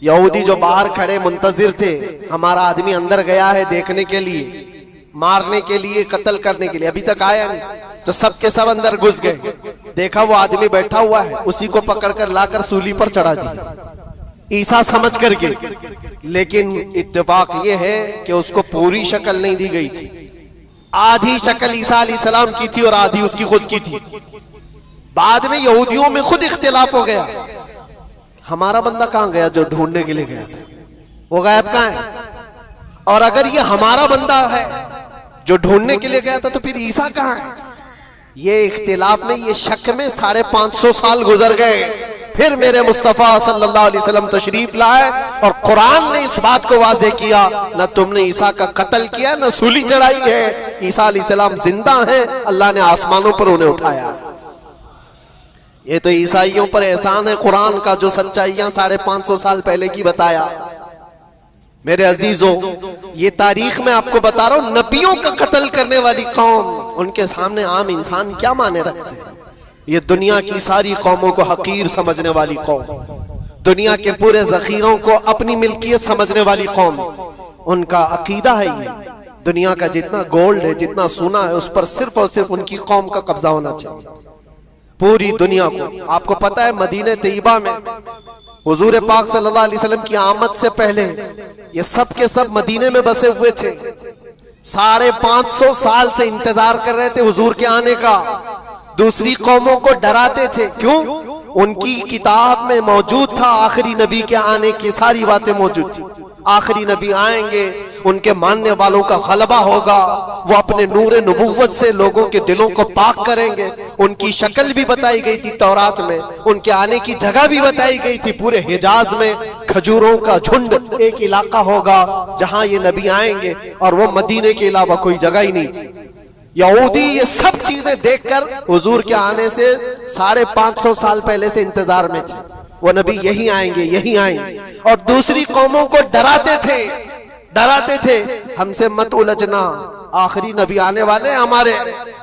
यहूदी जो बाहर खड़े मुंतजिर थे, हमारा आदमी अंदर गया है देखने के लिए, मारने के लिए, कत्ल करने के लिए, अभी तक आया नहीं। तो सब के सब अंदर घुस गए, देखा वो आदमी बैठा हुआ है, उसी को पकड़कर लाकर सूली पर चढ़ा दिया ईसा समझ करके। लेकिन इत्तेफाक ये है कि उसको पूरी शक्ल नहीं दी गई थी। आधी शक्ल ईसा अलैहिस्सलाम की थी और आधी उसकी खुद की थी। बाद में यहूदियों में खुद इख्तिलाफ हो गया, हमारा बंदा कहां गया जो ढूंढने के लिए गया था, वो गायब कहां है? और अगर ये हमारा बंदा है जो ढूंढने के लिए गया था तो फिर ईसा कहां है? ये इख्तिलाफ में, ये शक में 550 साल गुजर गए। फिर मेरे मुस्तफा सल्लल्लाहु अलैहि वसल्लम तशरीफ लाए और कुरान ने इस बात को वाज़ेह किया, न तुमने ईसा का कत्ल किया, न सूली चढ़ाई है। ईसा अलैहिस्सलाम जिंदा है, अल्लाह ने आसमानों पर उन्हें उठाया। ये तो ईसाइयों पर एहसान है कुरान का, जो सच्चाइयां 550 साल पहले की बताया। मेरे अजीजों, ये तारीख में आपको बता रहा हूं, नबियों का कत्ल करने वाली कौम, उनके सामने आम इंसान क्या माने रखते हैं? ये दुनिया की सारी कौमों को हकीर समझने वाली कौम, दुनिया के पूरे जखीरों को अपनी मिल्कियत समझने वाली कौम, उनका अकीदा है ये दुनिया का जितना गोल्ड है, जितना सोना है, उस पर सिर्फ और सिर्फ उनकी कौम का कब्जा होना चाहिए, पूरी दुनिया को। आपको पता है मदीने तैयबा में हुजूर पाक सल्लल्लाहु अलैहि वसल्लम की आमद से पहले ये सब के सब मदीने में बसे हुए थे। 550 साल से इंतजार कर रहे थे हुजूर के आने का। दूसरी कौमों को डराते थे, क्यों? उनकी किताब में मौजूद था आखिरी नबी के आने की सारी बातें मौजूद थी। आखिरी नबी आएंगे, उनके मानने वालों का गलबा होगा, वो अपने नूरे नबूवत से लोगों के दिलों को पाक करेंगे। उनकी शक्ल भी बताई गई थी तौरात में, उनके आने की जगह भी बताई गई थी। पूरे हिजाज में खजूरों का झुंड एक इलाका होगा जहां ये नबी आएंगे, और वो मदीने के अलावा कोई जगह ही नहीं थी। यहूदी ये सब चीजें देखकर हुजूर के आने से 550 साल पहले से इंतजार में थे, वो नबी यही आएंगे, यही आएंगे। और दूसरी कौमों को डराते थे, हमसे मत उलझना, आखिरी नबी आने वाले हमारे,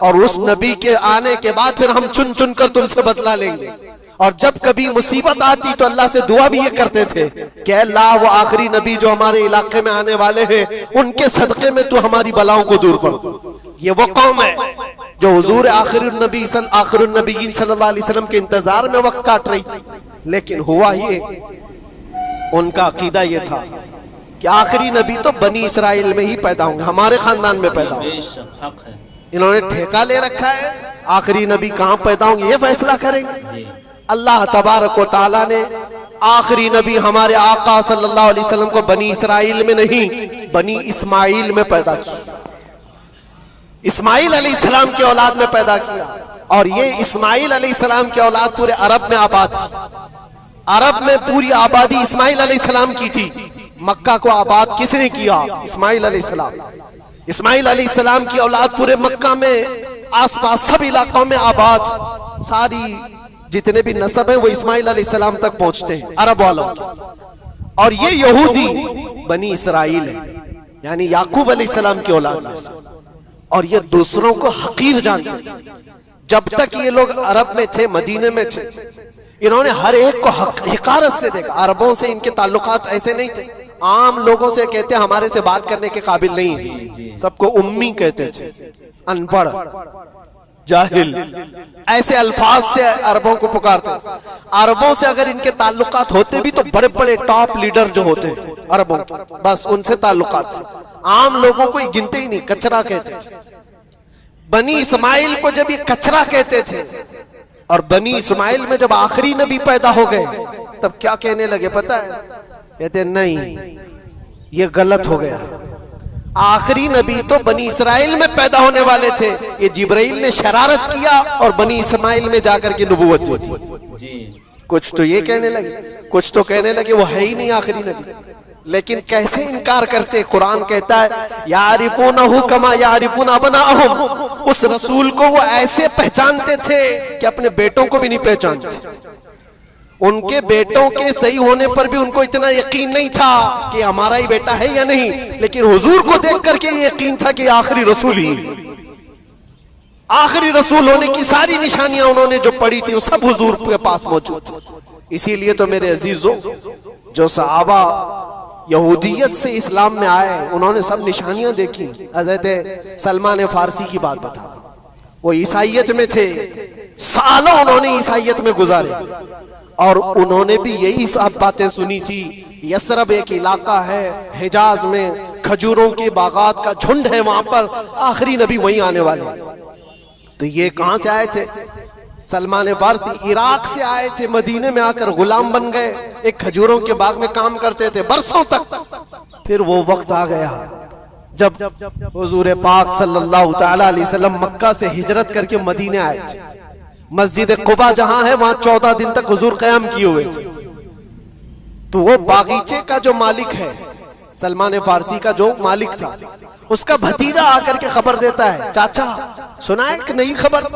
और उस नबी के आने के बाद फिर हम चुन चुन कर तुमसे बदला लेंगे। और जब कभी मुसीबत आती तो अल्लाह से दुआ भी ये करते थे कि अल्लाह वो आखिरी नबी जो हमारे इलाके में आने वाले हैं, उनके सदक़े में तू हमारी बलाओं को दूर कर। ये वो कौम है जो हुजूर आखिरुन नबीयीन सल्लल्लाहु अलैहि वसल्लम के इंतजार में वक्त काट रही थी। लेकिन हुआ ये, उनका अकीदा ये था कि आखिरी नबी तो बनी इसराइल में ही पैदा होंगे, हमारे खानदान में पैदा होंगे। इन्होंने ठेका ले रखा है आखिरी नबी कहां पैदा होंगे ये फैसला करेंगे। अल्लाह तबारक व तआला ने आखिरी नबी हमारे आका सल्लल्लाहु अलैहि वसल्लम को बनी इसराइल में नहीं, बनी इस्माइल में पैदा किया। इस्माइल अलैहिस्सलाम के औलाद में पैदा किया, और ये इस्माइल अलैहिस्सलाम की औलाद पूरे अरब में आबाद थी। अरब में पूरी आबादी इस्माइल अलैहिस्सलाम की थी। मक्का को आबाद किसने किया? इस्माइल अलैहिस्सलाम। इस्माइल अलैहिस्सलाम की औलाद पूरे मक्का में, आसपास सब इलाकों में आबाद, सारी जितने भी नस्ब है वो इस्माइल अलैहिस्सलाम तक पहुंचते हैं, अरब वालों की। और ये यहूदी बनी इसराइल है, यानी याकूब अलैहिस्सलाम की औलाद में से, और ये दूसरों को हकीर जानते थे। जब तक ये लोग अरब में थे, मदीने में थे, इन्होंने हर एक को हकारत से देखा। अरबों से इनके ताल्लुकात ऐसे नहीं थे, आम लोगों से कहते हमारे से बात करने के काबिल नहीं है, सबको उम्मी कहते थे, अनपढ़, जाहिल, ऐसे अल्फाज से अरबों को पुकारते थे। अरबों से अगर इनके ताल्लुकात होते भी तो बड़े बड़े टॉप लीडर जो होते अरबों के, बस उनसे ताल्लुकात थे। आम लोगों को गिनते ही नहीं, कचरा कहते थे। बनी इस्माइल को जब ये कचरा कहते थे, और बनी इस्माइल में जब आखिरी नबी पैदा हो गए तब क्या कहने लगे पता है? कहते नहीं, ये गलत हो गया। आखिरी नबी तो बनी इस्राइल में पैदा होने वाले थे, ये जिब्राइल ने शरारत किया और बनी इस्माइल में जाकर के नबूवत दी थी। कुछ तो ये कहने लगे, कुछ तो कहने लगे वो है ही नहीं आखिरी नबी। लेकिन कैसे इनकार करते? कुरान कहता है यारिफूनहु कमा यारिफून अबनाअहुम, उस रसूल को वो ऐसे पहचानते थे कि अपने बेटों को भी नहीं पहचानते। उनके बेटों के सही होने पर भी उनको इतना यकीन नहीं था कि हमारा ही बेटा है या नहीं, लेकिन हुजूर को देख करके ये यकीन था कि आखिरी रसूल ही, आखिरी रसूल होने की सारी निशानियां उन्होंने जो पढ़ी थी वो सब हुजूर के पास मौजूद थी। इसीलिए तो मेरे अजीजों, जो सहाबा यहूदियत से इस्लाम में आए उन्होंने सब निशानियां देखी। हजरत सलमान फारसी की बात बता, वो ईसाइयत में थे, सालों उन्होंने ईसाइयत में गुजारे और उन्होंने भी यही सब बातें सुनी थी। यसरब एक इलाका है हिजाज में, खजूरों के बागात का झुंड है, वहां पर आखिरी नबी वहीं आने वाले। तो ये कहां से आए थे? सलमान फारसी इराक से आए थे, मदीने में आकर गुलाम बन गए, एक खजूरों के बाग में काम करते थे बरसों तक। फिर वो वक्त आ गया जब हुजूर पाक सल्लल्लाहु तआला अलैहि वसल्लम मक्का से हिजरत करके मदीने आए थे। मस्जिद कुबा जहां है वहां 14 दिन तक हुजूर क़याम किए हुए थे। तो वो बागीचे का जो मालिक है, सलमान फारसी का जो मालिक था, उसका भतीजा आकर के खबर देता है, चाचा सुना है कि नई खबर,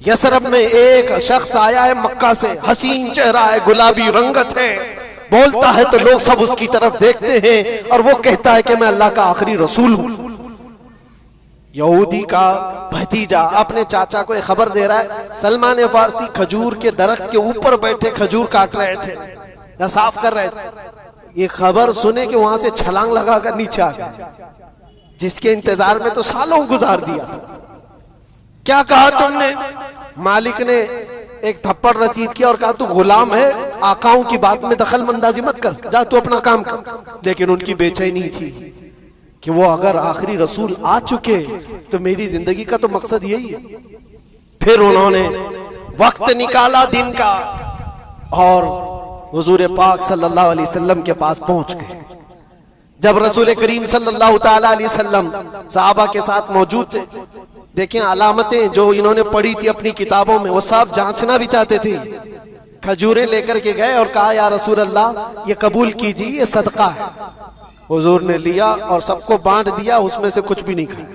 यसरब में एक शख्स आया है मक्का से, हसीन चेहरा है, गुलाबी रंगत है, बोलता है तो लोग सब उसकी तरफ देखते हैं और वो कहता है कि मैं अल्लाह का आखिरी रसूल हूं। यहूदी का भतीजा अपने चाचा को खबर दे रहा है। सलमान फारसी खजूर के दरख्त के ऊपर बैठे खजूर काट रहे थे या साफ कर रहे थे। ये खबर सुने कि वहां से छलांग लगाकर नीचे आ गए, जिसके इंतजार में तो सालों गुजार दिया था। क्या कहा तुमने? मालिक ने एक थप्पड़ रसीद किया और कहा तू गुलाम है, आकाओं की बात में दखल अंदाजी मत कर, जा तू अपना काम कर। लेकिन उनकी बेचैनी थी कि वो अगर आखिरी रसूल आ चुके तो मेरी जिंदगी का तो मकसद यही है। फिर उन्होंने वक्त निकाला दिन का और हुजूर पाक सल्लल्लाहु अलैहि वसल्लम के पास पहुंच गए। जब रसूल करीम सल्लल्लाहु तआला अलैहि वसल्लम सहाबा के साथ मौजूद थे, देखें अलामतें जो इन्होंने पढ़ी थी अपनी किताबों में, वो सब जांचना भी चाहते थे। खजूरें लेकर के गए और कहा या रसूल अल्लाह ये कबूल कीजिए, ये सदका है। हुजूर ने लिया और सबको बांट दिया, उसमें से कुछ भी नहीं खाया,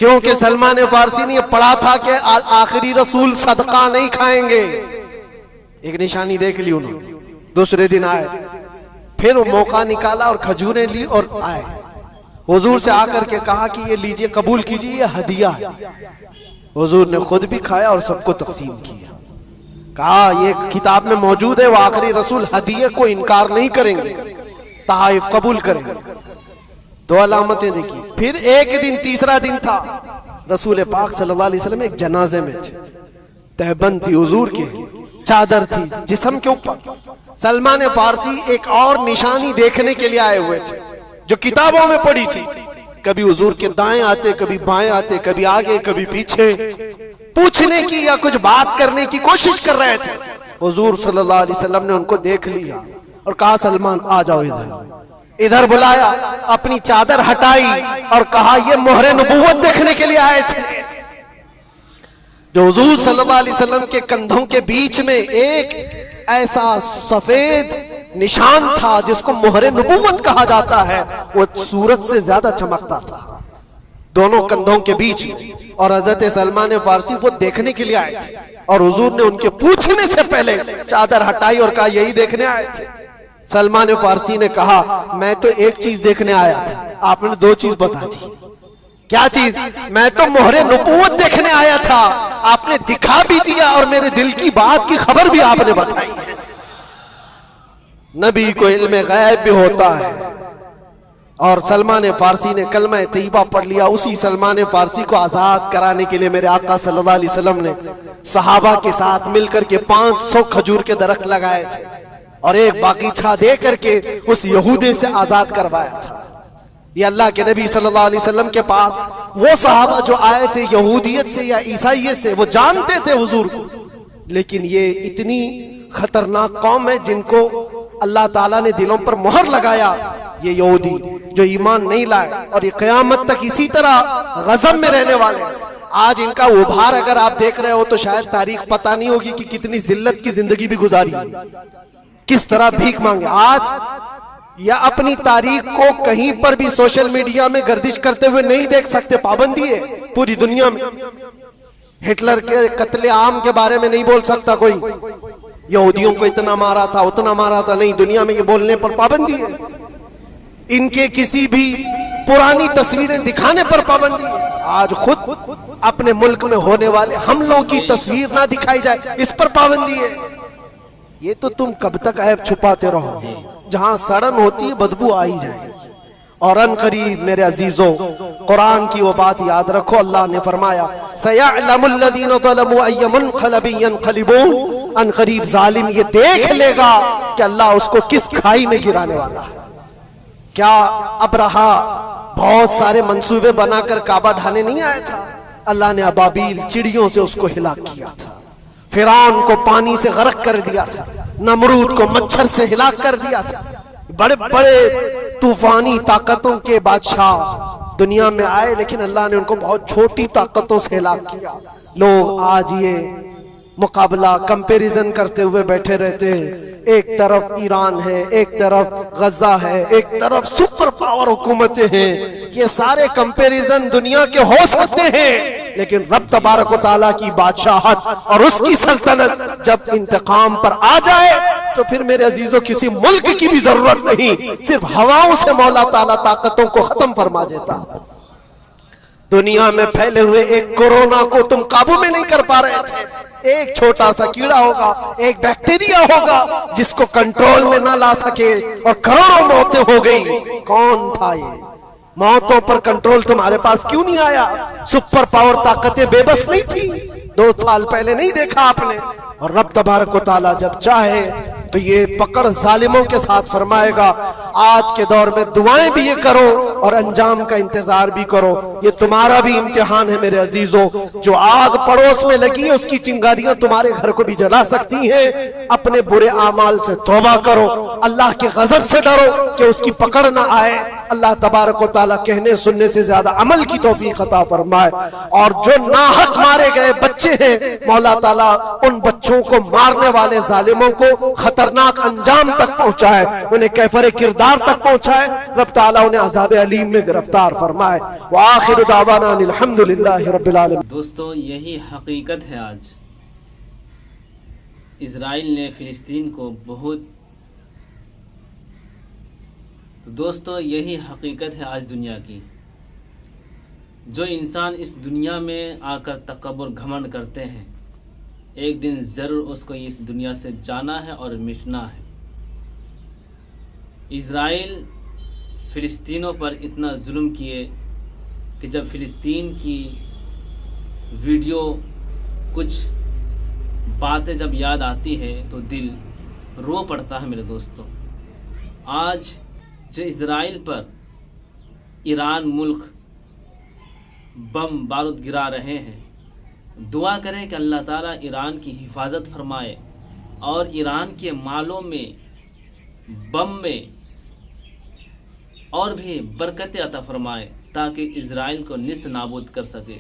क्योंकि सलमान फारसी ने पढ़ा था कि आखिरी रसूल सदका नहीं खाएंगे। एक निशानी देख ली उन्होंने। दूसरे दिन आए, फिर वो मौका निकाला और खजूरें ली और आए। हुजूर से आकर के कहा कि ये लीजिए, कबूल कीजिए, ये हदिया है। हुजूर ने खुद भी खाया और सबको तकसीम किया। कहा ये किताब में मौजूद है, वो आखिरी रसूल हदिये को इनकार नहीं करेंगे, ताइफ कबूल करेंगे। दो अलामतें देखी। फिर एक दिन, तीसरा दिन था, रसूल पाक सल्लल्लाहु अलैहि वसल्लम एक जनाजे में थे। तहबंद थी हुजूर के, चादर थी जिस्म के ऊपर। सलमान फारसी एक और निशानी देखने के लिए आए हुए थे जो किताबों में पढ़ी थी। कभी हुजूर के दाएं आते, कभी बाएं आते, कभी आगे कभी पीछे, पूछने की या कुछ बात करने की कोशिश कर रहे थे। हुजूर सल्लल्लाहु अलैहि वसल्लम ने उनको देख लिया और कहा सलमान आ जाओ इधर। इधर बुलाया, अपनी चादर हटाई और कहा ये मोहरे नबूवत देखने के लिए आए थे। जो हुजूर सल्लल्लाहु अलैहि वसल्लम के कंधों के बीच में एक ऐसा सफेद निशान था जिसको मोहरे नबूवत कहा जाता है, वो सूरज से ज्यादा चमकता था दोनों कंधों के बीच में। और हजरत सलमान फारसी वो देखने के लिए आए थे और हुजूर ने उनके पूछने से पहले चादर हटाई और कहा यही देखने आए थे। सलमान फारसी ने कहा मैं तो एक चीज देखने आया था, आपने दो चीज बता दी। क्या चीज? मैं तो मोहरे नबूवत देखने आया था, आपने दिखा भी दिया और मेरे दिल की बात की खबर भी आपने बताई है। नबी को इल्म गैब भी होता है। और सलमान फारसी ने कलमा तैयबा पढ़ लिया। उसी सलमान फारसी को आजाद कराने के लिए मेरे आका सल्लल्लाहु अलैहि वसल्लम ने सहाबा के साथ मिलकर के 500 खजूर के दरख्त लगाए थे और एक बागीचा दे करके उस यहूदी से आजाद करवाया था। ये अल्लाह के नबी सल्लल्लाहु अलैहि वसल्लम के पास वो सहाबा जो आए थे यहूदियत से या ईसाइयत से, वो जानते थे हुजूर को, लेकिन ये इतनी खतरनाक कौम है जिनको अल्लाह ताला ने दिलों पर मोहर लगाया। ये यहूदी जो ईमान नहीं लाए और ये क़यामत तक इसी तरह गज़ब में रहने वाले। आज इनका उभार अगर आप देख रहे हो तो शायद तारीख पता नहीं होगी कि कितनी जिल्लत की जिंदगी भी गुजारी, किस तरह भीख मांगे। आज या अपनी तारीख को कहीं पर भी सोशल मीडिया में गर्दिश करते हुए नहीं देख सकते, पाबंदी है पूरी दुनिया में। हिटलर के कत्ले आम के बारे में नहीं बोल सकता कोई, यहूदियों को इतना मारा था उतना मारा था, नहीं, दुनिया में ये बोलने पर पाबंदी है। इनके किसी भी पुरानी तस्वीरें दिखाने पर पाबंदी है। आज खुद अपने मुल्क में होने वाले हमलों की तस्वीर ना दिखाई जाए, इस पर पाबंदी है। ये तो तुम कब तक ऐब छुपाते रहोगे? जहां सड़न होती है बदबू आ ही जाएगी। और अनकरीब मेरे अजीजों, कुरान की वो बात याद रखो, अल्लाह ने फरमाया सयअलमुल्लज़ीना ज़लमू अय्य मुनक़लबिन यनक़लिबून, अनकरीब जालिम ये देख लेगा कि अल्लाह उसको किस खाई में गिराने वाला है। क्या अबरहा बहुत सारे मंसूबे बनाकर काबा ढाने नहीं आया था? अल्लाह ने अबाबील चिड़ियों से उसको हिलाक किया था, फिरौन को पानी से गर्क कर दिया था, नमरूद को मच्छर से हिलाक कर दिया था। बड़े बड़े तूफानी ताकतों के बादशाह दुनिया में आए, लेकिन अल्लाह ने उनको बहुत छोटी ताकतों से हिलाक किया। लोग आज ये मुकाबला कंपैरिजन करते हुए बैठे रहते हैं। एक तरफ ईरान है, एक तरफ गजा है, एक तरफ सुपर पावर हुकूमतें हैं। ये सारे कंपैरिजन दुनिया के हो सकते हैं, लेकिन रब तबारक व तआला की बादशाहत और उसकी सल्तनत जब इंतकाम पर आ जाए तो फिर मेरे अजीजों किसी मुल्क की भी जरूरत नहीं, सिर्फ हवाओं से मौला ताला ताकतों को खत्म फरमा देता। दुनिया में फैले हुए एक कोरोना को तुम काबू में नहीं कर पा रहे थे। एक छोटा सा कीड़ा होगा, एक बैक्टीरिया होगा जिसको कंट्रोल में ना ला सके और करोड़ों मौतें हो गई। कौन था ये? मौतों पर कंट्रोल तुम्हारे पास क्यों नहीं आया? सुपर पावर ताकतें बेबस नहीं थी 2 साल पहले? नहीं देखा आपने? और रब तबारक व तआला जब चाहे तो ये पकड़ जालिमों के साथ फरमाएगा। आज के दौर में दुआएं भी ये करो और अंजाम का इंतजार भी करो। ये तुम्हारा भी इम्तिहान है मेरे अजीजों। जो आग पड़ोस में लगी है उसकी चिंगारियां तुम्हारे घर को भी जला सकती हैं। अपने बुरे आमाल से तौबा करो, अल्लाह के गजब से डरो कि उसकी पकड़ ना आए। अल्लाह तबारक व तआला कहने सुनने से ज्यादा अमल की तौफीक अता फरमाए। और जो नाहक मारे गए बच्चे हैं, मौला ताला उन बच्चों को मारने वाले जालिमों को खतरनाक अंजाम तक पहुंचाए, उन्हें कैफरे किरदार तक पहुंचाए। रब ताला उन्हें अज़ाब अलीम में गिरफ्तार फरमाए। व आखिरु दावाना अल्हम्दुलिल्लाहि रब्बिल आलमीन। दोस्तों, यही हकीकत है। आज इजराइल ने फिलिस्तीन को बहुत दोस्तों यही हकीकत है आज दुनिया की। जो इंसान इस दुनिया में आकर तकब्बुर घमंड करते हैं, एक दिन ज़रूर उसको इस दुनिया से जाना है और मिटना है। इज़राइल फ़िलिस्तीनों पर इतना जुल्म किए कि जब फ़िलिस्तीन की वीडियो कुछ बातें जब याद आती है तो दिल रो पड़ता है मेरे दोस्तों। आज जो इज़राइल पर ईरान मुल्क बम बारूद गिरा रहे हैं, दुआ करें कि अल्लाह ताला ईरान की हिफाजत फरमाए और ईरान के मालों में, बम में और भी बरकतें अता फरमाए ताकि इज़राइल को निस्त नाबूद कर सके।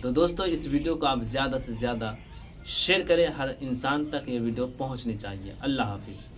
तो दोस्तों, इस वीडियो को आप ज़्यादा से ज़्यादा शेयर करें, हर इंसान तक ये वीडियो पहुंचनी चाहिए। अल्लाह हाफिज़।